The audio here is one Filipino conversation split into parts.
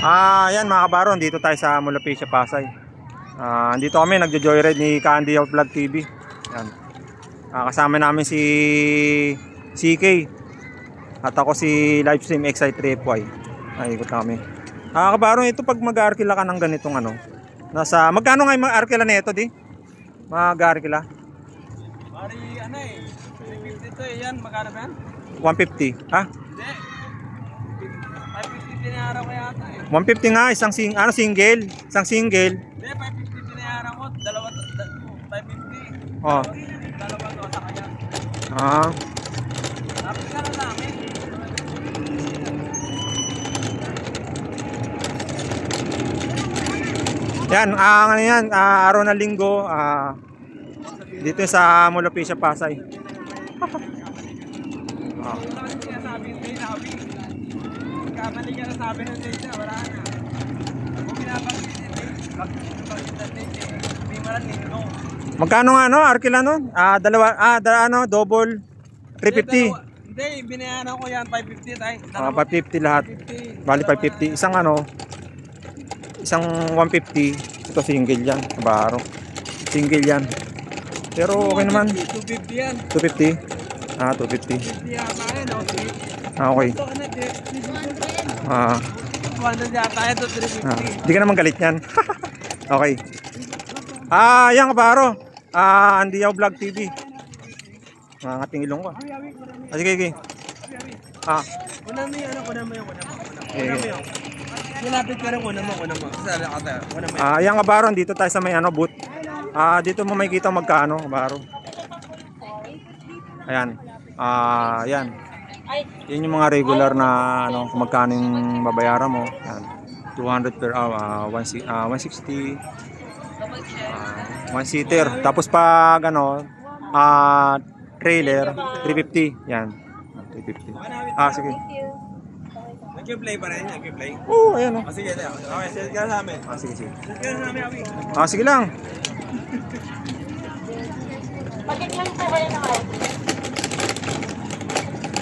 Yan mga kabaron, dito tayo sa Mulapecia, Pasay. Dito kami nagjo-joyride ni Candy of Vlog TV. Yan. Kasama namin si CK at ako si Livestream XI3FY. Ikot kami. Kabaron, ito pag mag-arkila ka ng ganitong ano. Nasa magkano nga yung mag-arkila nito di? Mag-arkila? Mari ano eh. 350 to eh yan, magkano ba yan? 150. Ha? Hindi. 550 tinayara ko yata eh. 150 nga, isang single. Isang single. Hindi, 550 tinayara ko. 550. Oh. Dalawa to sa kanya. Tapos ka na namin. Yan, ano yan, araw na linggo, dito sa Mulapecia, Pasay. Kamali ka na sabi ng data, wala na. Kung pinapagin hindi mo lang linggo. Magkano nga no, arkila no? Double 350. Hindi, binayaran ko yan 550 tayo. 550 lahat. Bali 550. Isang 150. Ito single yan, baro. Single yan. Pero okay naman. 250 yan. 250. 250. 250 yata yan, okay. 100 yata yan to 350. Hindi ka naman galit yan. Okay. Yan kabaro. Andiyaw Vlog TV. Mangating ilong ko. Sige. Kunan mo yung. Malapit ka rin, kunan mo. Yan kabaro, dito tayo sa may booth. Dito mo makikita magkano kabaro. Ayan. Yan. Yan yung mga regular na kung magkano yung babayaran mo. Yan. 200 per hour, 160. One seater. Tapos pag trailer 350. Yan. 350. Sige. Nag-play pa rin, nag-play. Oo, ayan o. Sige, okay, send ka sa amin. Sige. Send ka sa amin, Awi. Sige lang. Pakitlan po kayo ng ID.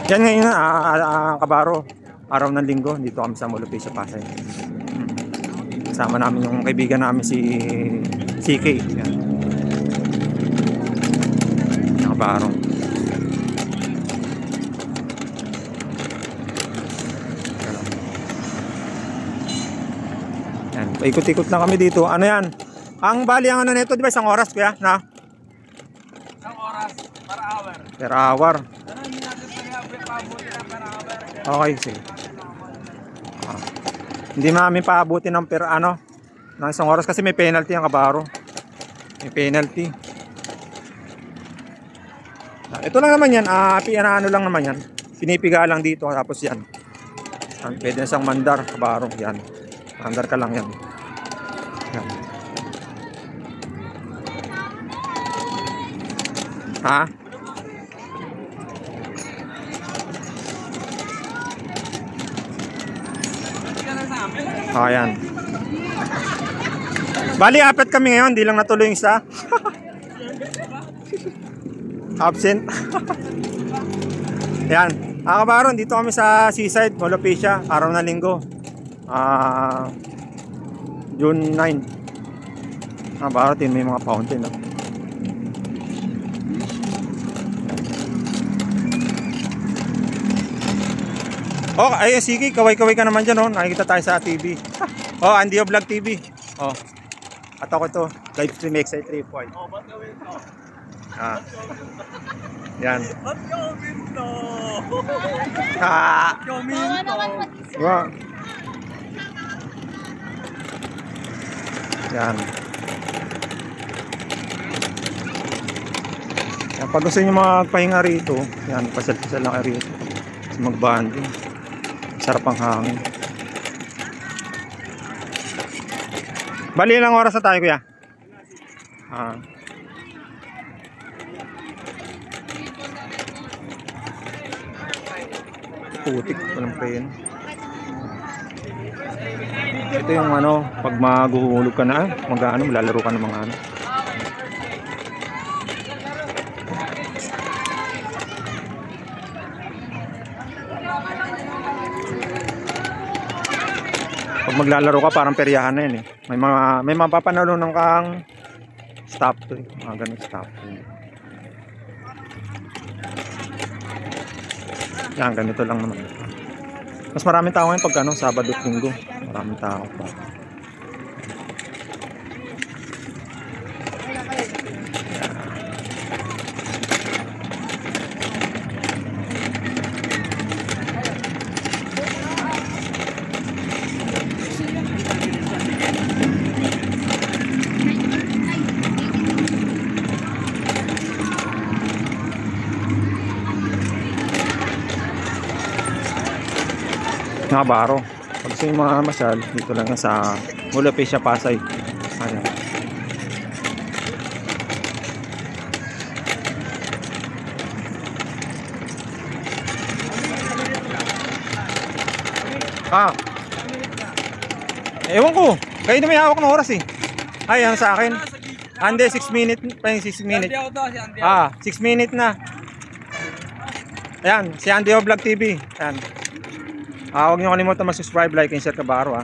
Yan ngayon kabaro. Araw ng linggo. Dito kami sa Mulapecia, Pasay. Kasama namin yung kaibigan namin si CK. Yan. Kabaro. Yan. Paikot-ikot na kami dito. Ano yan? Ang bali ang nito, di ba? Isang oras kuya? Na? Isang oras, per hour. Per hour. Ano, hindi natin pabuti na per hour. Okay, sige. Hindi namin paabuti ng ng isang oras kasi may penalty ang kabaro. May penalty. Ito lang naman yan. Ano lang naman yan. Pinipiga lang dito tapos yan. Pwede na siyang mandar kabaro. Yan. Mandar ka lang yan. Yan. Ayan. Bali, apat kami ngayon. Di lang natuloy yung isa. Absent. Ayan. Kabaron, dito kami sa Seaside, Mulapecia. Araw na linggo. June 9. Kabaron, may mga fountain. Ay, sige, kaway-kaway ka naman dyan, nakikita tayo sa TV. Andiyaw Vlog TV. At ako ito, Livestream XI3FY. Ba't gawin to? Yan. Ba't gawin to? Wow. Yan. Pag gusto nyo magpahinga rito, yan, pasal-pasal lang rito. Magbanding. Sarap ang hangin. Bali lang oras na tayo kuya. Putik walang pen. Ito yung pag maguhulog ka na, maglalaro ka ng mga Pag maglalaro ka, parang peryahan na yun eh. May mapapanalunan kang stop to eh. Mga ganun stop to. Yan, ganito lang naman. Mas maraming tao ngayon pag ano, Sabado at Linggo. Maraming tao pa. Mga baro. Pag gusto yung mga masyal, dito lang yan sa Mall of Asia, Pasay. Ayan. Ewan ko. Kayo na may hawak ng oras eh. Ay, yan sa akin. Ande, 6 minutes pa yung 6 minutes. 6 minutes na. Ayan, si Andy O Vlog TV. Ayan. Huwag niyo kalimutan mag-subscribe, like, and share kabaro ha.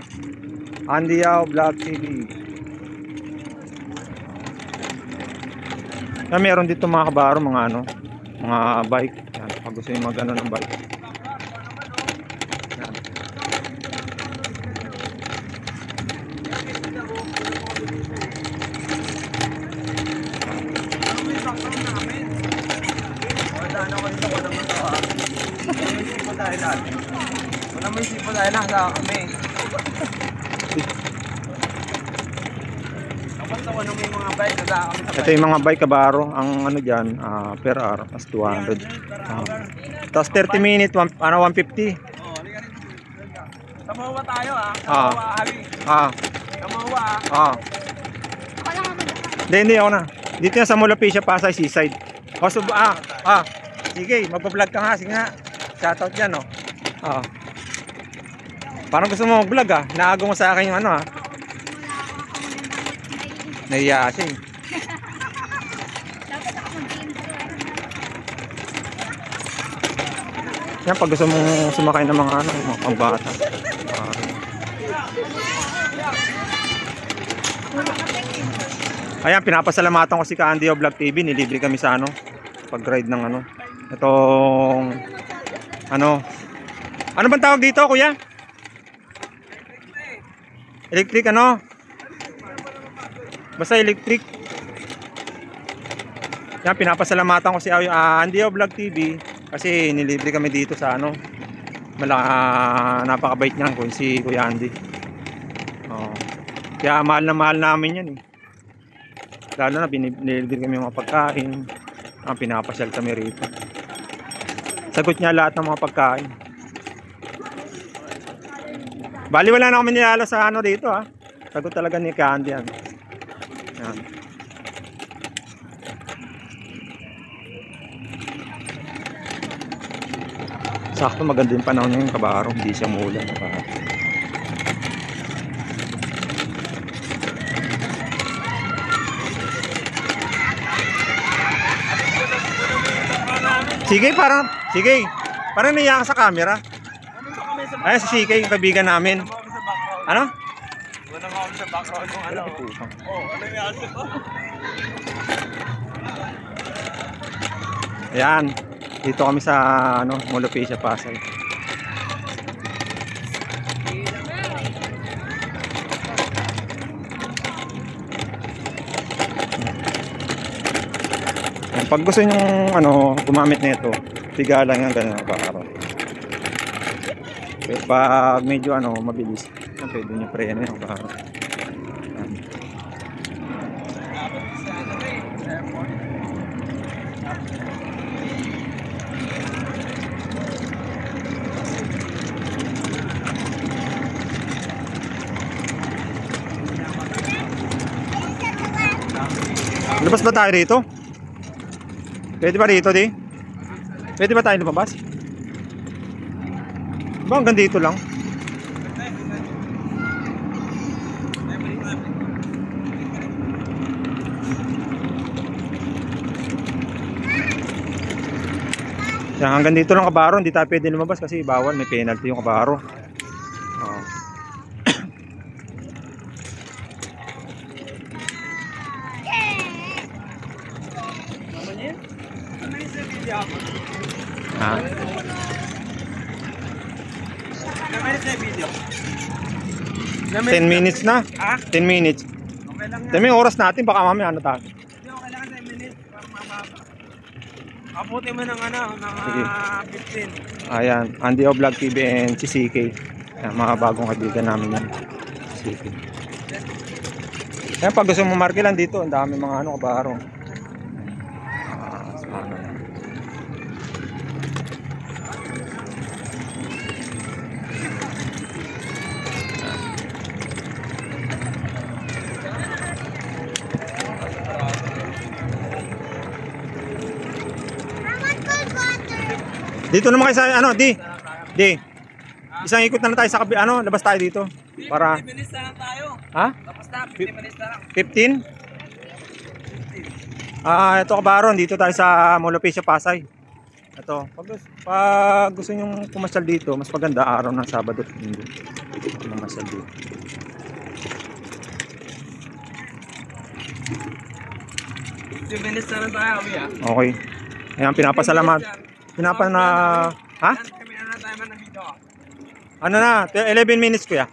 Andy O Vlog TV. Yan, meron dito mga kabaro, mga ano, mga bike. Yan, pag gusto niyo mag-ano ng bike. Yan. Wala may sipo dahil nasa kami. Kapag ako nung may mga bike, nasa kami sa Ito yung mga bike kabaro. Ang ano dyan, per hour, as 200. Tapos 30 minutes, 150. Kamawa tayo Kamawa, Hari. Kamawa Hindi ako na. Dito yan sa Mall of Asia, Pasay, Seaside. Sige, magpa-vlog ka nga. Sige nga. Shoutout dyan, oh. Parang gusto mo mag-vlog, Naago mo sa akin yung ano, Nahiya siya, eh. Yan, pag gusto mong sumakay ng mga ano, mga pambata. Ayan, pinapasalamatan ko si Andy O Vlog TV. Nilibre kami sa ano, pag-ride ng ano. Itong ano bang tawag dito, kuya? Electric ano? Basta electric. Yan, pinapasalamatan ko si Andy O Vlog TV kasi nilibre kami dito sa ano. Napakabait niyan ko si Kuya Andy. Kaya mahal na mahal namin yan eh. Lalo na binilibre kami mga pagkain. Pinapasyal kami rito. Sagot niya lahat ng mga pagkain. Bali wala na kami nilalo sa ano dito Sagot talaga ni Candy yan. Yan. Sakto maganda yung panahon ngayon kabaro. Hindi siya muulan. Sige, parang naiyak sa camera. Ay, si CK, yung kaibigan namin. Ano? Wala nga ako sa background ng ano. Ano yung aso ko? Ayan, dito kami sa ano, Mall of Asia, Pasay. Pag gusto nyo ano, gumamit nito, tiga lang yan, ganun ang araw. Pero pag medyo ano, mabilis, pwede nyo preno yung araw. Labas ba tayo rito? Pwede ba rito, di? Pwede ba tayo lumabas? Ba, hanggang dito lang? Yan, hanggang dito lang kabaro. Hindi tayo pwede lumabas kasi bawal. May penalty yung kabaro. Ah, Ilang minutes na yung video? 10 minutes na. Ha? 10 minutes. Okay lang yan. Dami yung oras natin, baka mamaya ano tayo. Hindi, okay lang 10 minutes. Para mababa. Kaputi mo ng ano, ng Sige. 15. Ayan, Andy O Vlog TV and si CK. Ayan, mga bagong kaibigan namin yan. CK. Ayan, pag gusto mo markilan dito, ang dami mga ano, kabaro. Ano yan. Dito naman kayo sa ano, Di. Isang ikot na lang tayo sa ano, labas tayo dito. Para 15 minutes na lang tayo. ha? Tapos na, 15 minutes na lang. 15? Ito kabaron, dito tayo sa Molopecia Pasay. Ito, pag gusto niyo pumasyal dito, mas maganda araw ng Sabado at Linggo. Pumasyal dito. Minutes na lang tayo, Abi, Okay. Ayan, pinapasalamat. Ha? Kami na tayo man ng video. Ano na? 11 minutes kuya.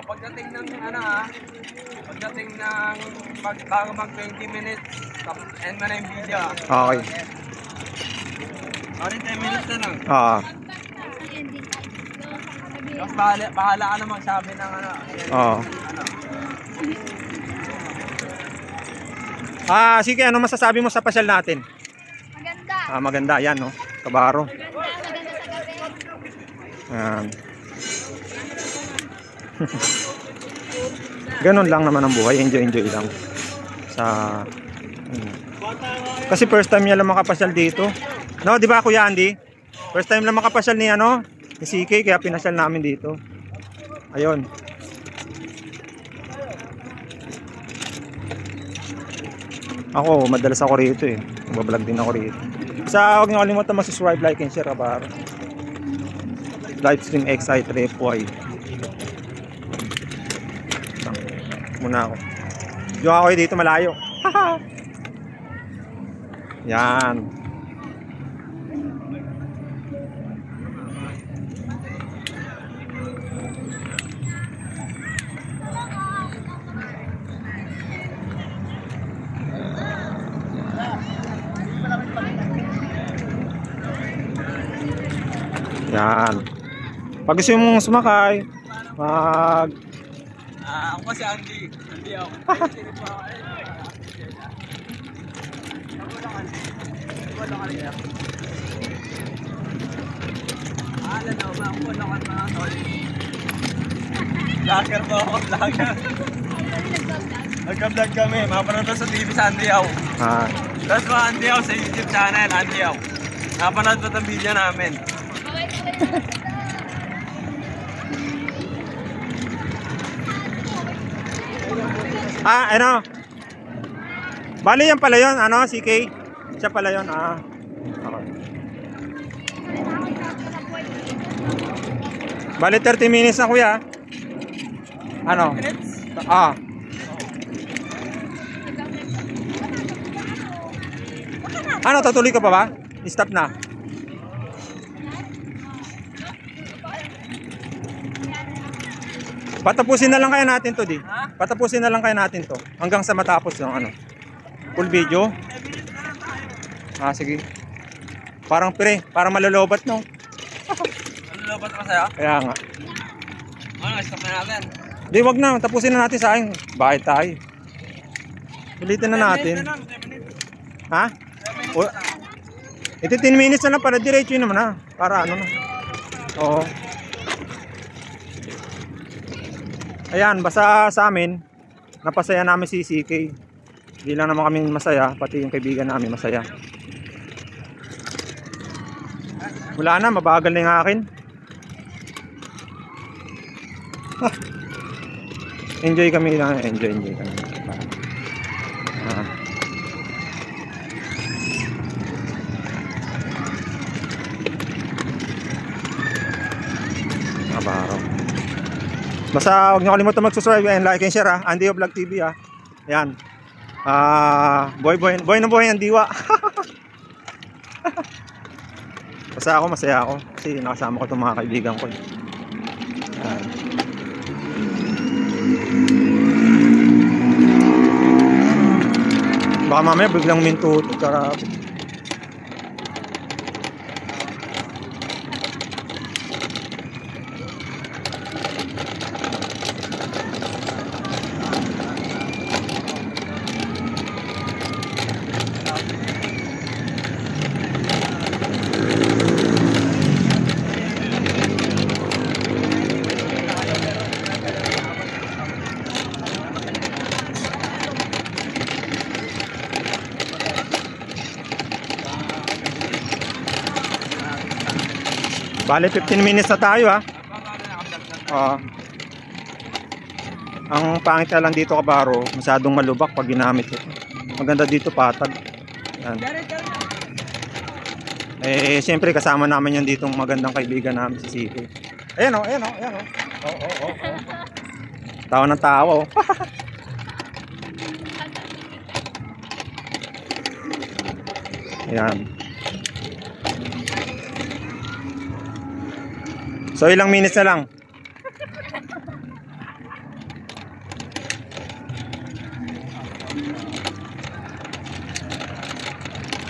Pagdating ng ano pagdating ng bago mag 20 minutes, tapos end mo na yung video. Okay. Sorry, 10 minutes na lang. Tapos bahala ka na magsabi ng ano. Oo. Sige, ano masasabi mo sa pasyal natin? Maganda. Maganda, yan, no? Kabaro. Maganda sa gabi. Ayan. Ganun lang naman ang buhay. Enjoy lang. Kasi first time niya lang makapasyal dito. No, di ba Kuya Andy? First time lang makapasyal ni ni CK, kaya pinasyal namin dito. Ayun. Ako, madalas ako rito eh. Magbablog din ako rito. Huwag niyo kalimutan mag-subscribe, like, and share, kabaro. Livestream XI Trepoy. Muna ako. Diyo ako dito malayo. Yan. Yan. Pag gusto mong sumakay, Ako kasi Andy ako. Vlogger po ako, vlogger. Nagka-vlog kami, mapanood sa TV sa Andy ako. Tapos mga Andy ako sa YouTube channel, Andy ako. Napanood po itong video namin. Ano? Bali yan pala yun, CK? Siya pala yun, Okay. Bali 30 minutes na kuya. Ano? Ano, tutuloy ka pa ba? Stop na. Patapusin na lang kaya natin to, Di. Patapusin na lang kaya natin to. Hanggang sa matapos yung full video. Sige. Parang parang malolobat, no? Malolobat ka sa'yo? Kaya nga. Stop na natin. Di, wag na. Tapusin na natin sa akin. Bakit tayo? Ulitin na natin. 10 minutes. Ha? Ito 10 minutes na lang para diretso yun naman, para ano na. Oo. Ayan, basta sa amin, napasaya namin si CK. Hindi lang naman kami masaya, pati yung kaibigan namin masaya. Wala na, mabagal na yung akin. Enjoy kami lang, enjoy kami. Kabaro. Basta huwag niyo kalimutan mag-subscribe and like and share, Andy O Vlog TV, Ayan. Boy na boy ang diwa. Basta ako, masaya ako. Kasi nakasama ko itong mga kaibigan ko. Yan. Baka mamaya biglang minto karami. Bale 15 minutes na tayo ha. Oo. Ang pangit na lang dito kabaro, masyadong malubak pag ginamit ito. Maganda dito patag. Yan. Eh siyempre kasama namin yan ditong magandang kaibigan namin si Siki. Ayan o, ayan o, ayan o. Oo. Tawa ng tawa o. Ayan. So ilang minutes na lang?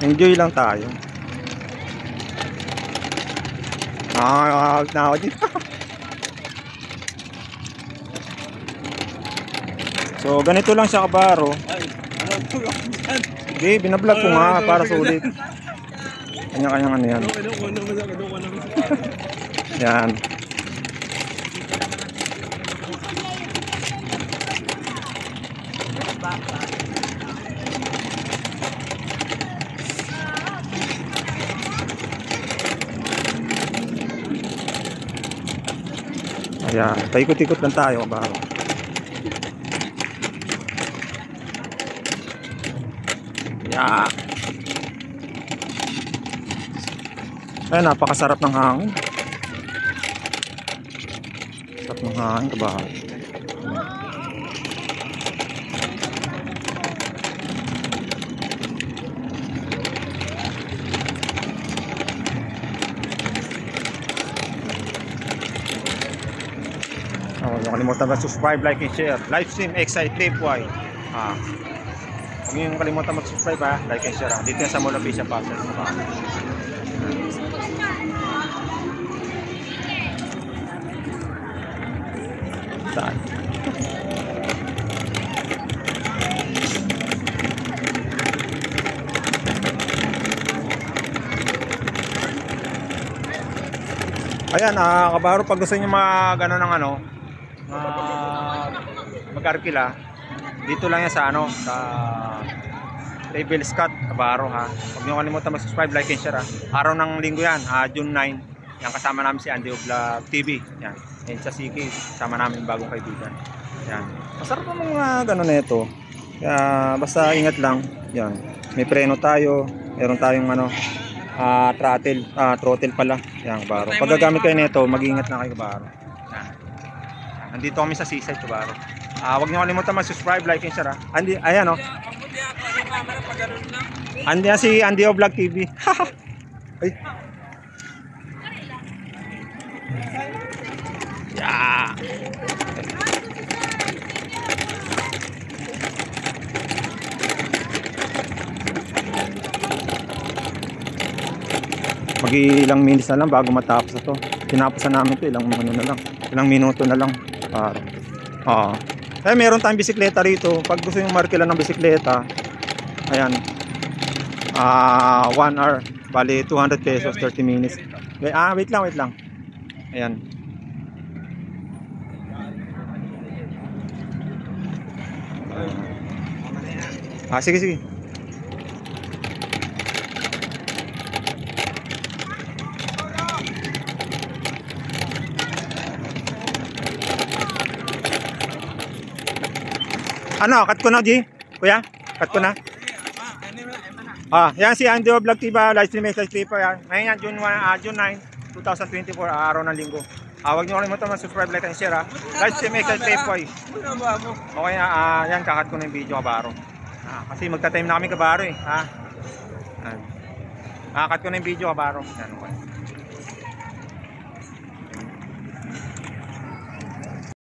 Enjoy lang tayo. Na ako dito. So ganito lang siya kabaro. Hindi, binablog ko nga para sulit. Kanya-kanyang ano yan. Yan. Ayan, paikot-ikot lang tayo kabaro. Yeah. Ay, napakasarap ng hangin. Sarap ng hangin kabaro. Huwag kalimutan mag-subscribe, like, and share. Livestream Excite Tripway. Huwag nyo kalimutan mag-subscribe ha, like and share. Dito yan sa Mall of Asia Pasay. Saan? Ayan, kabaro, pag gusto nyo gano'n ng ano, mag-arkila, dito lang yan sa ano, sa Table Scott, kabaro ha. Huwag nyo kalimutan mag-subscribe, like and share ha. Araw ng linggo yan, June 9. Yan, kasama namin si Andy Vlog TV. Yan, yan sa Siki, kasama namin bagong kaibigan. Yan, masarap ang mga gano'n na ito. Kaya basta ingat lang. Yan, may preno tayo, meron tayong ano, throttle pala. Yan, kabaro. Pag gagamit kayo nito, mag-iingat na kayo, kabaro. Yan. Nandito kami sa seaside, kabaro. Huwag niyo kalimutan mag-subscribe, like, and share. Andy, ayan oh. Andy si Andy Vlog TV. Ay. Yeah. Mag-ilang minutes na lang bago matapos ito. Tinapusan namin ito ilang minuto na lang para. Eh meron tayong bisikleta rito. Pag gusto yung markila ng bisikleta, ayan. 1 hour, bali 200 pesos, 30 minutes. Wait lang. Ayan. Sige. Ano, cut ko na, G? Kuya? Cut ko na? Yan si Andy Vlog TV, livestream message paper yan. Ngayon June 9, 2024, araw ng linggo. Huwag nyo kalimutan mag-subscribe, like, and share ha. Livestream message paper. Okay, yan, kakat ko na yung video, kabaro. Kasi magta-time na kami, kabaro eh. Kakat ko na yung video, kabaro. Yan, okay.